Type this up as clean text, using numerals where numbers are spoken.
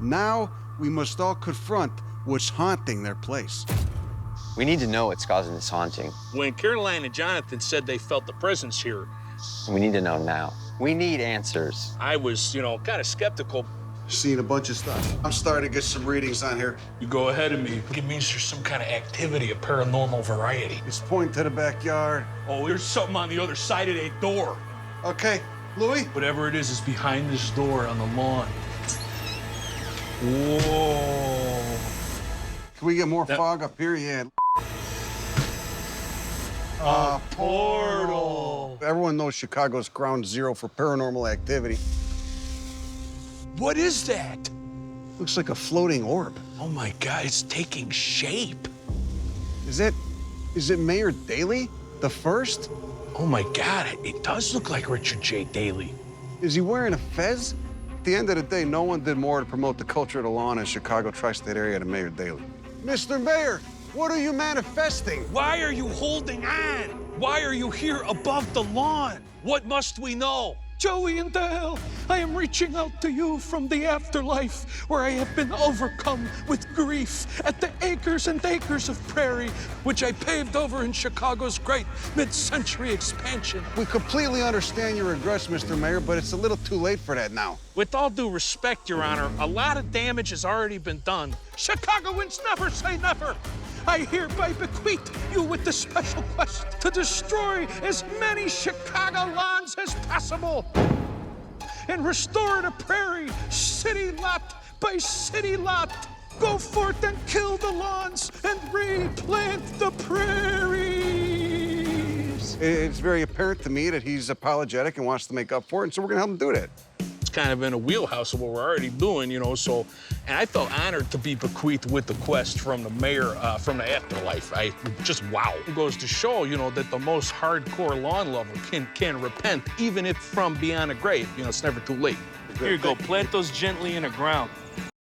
Now, we must all confront what's haunting their place. We need to know what's causing this haunting. When Caroline and Jonathan said they felt the presence here, We need to know now. We need answers. I was, kind of skeptical. Seen a bunch of stuff. I'm starting to get some readings on here. You go ahead of me. It means there's some kind of activity of paranormal variety. It's pointing to the backyard. Oh, there's something on the other side of that door. Okay, Louis? Whatever it is behind this door on the lawn. Whoa. Can we get more fog up here? Yeah. A portal. Everyone knows Chicago's ground zero for paranormal activity. What is that? Looks like a floating orb. Oh my God, it's taking shape. Is it Mayor Daley, the first? Oh my God, it does look like Richard J. Daley. Is he wearing a fez? At the end of the day, no one did more to promote the culture of the lawn in Chicago tri-state area than Mayor Daley. Mr. Mayor, what are you manifesting? Why are you holding on? Why are you here above the lawn? What must we know? Joey and Dale, I am reaching out to you from the afterlife where I have been overcome with grief at the acres and acres of prairie which I paved over in Chicago's great mid-century expansion. We completely understand your regrets, Mr. Mayor, but it's a little too late for that now. With all due respect, Your Honor, a lot of damage has already been done. Chicagoans never say never. I hereby bequeath you with the special quest to destroy as many Chicago lawns as possible and restore the prairie city lot by city lot. Go forth and kill the lawns and replant the prairies. It's very apparent to me that he's apologetic and wants to make up for it, and so we're gonna help him do that. It's kind of in a wheelhouse of what we're already doing, so, and I felt honored to be bequeathed with the quest from the mayor, from the afterlife. Wow. It goes to show, that the most hardcore lawn lover can repent, even if from beyond the grave. It's never too late. Here you go, plant those gently in the ground.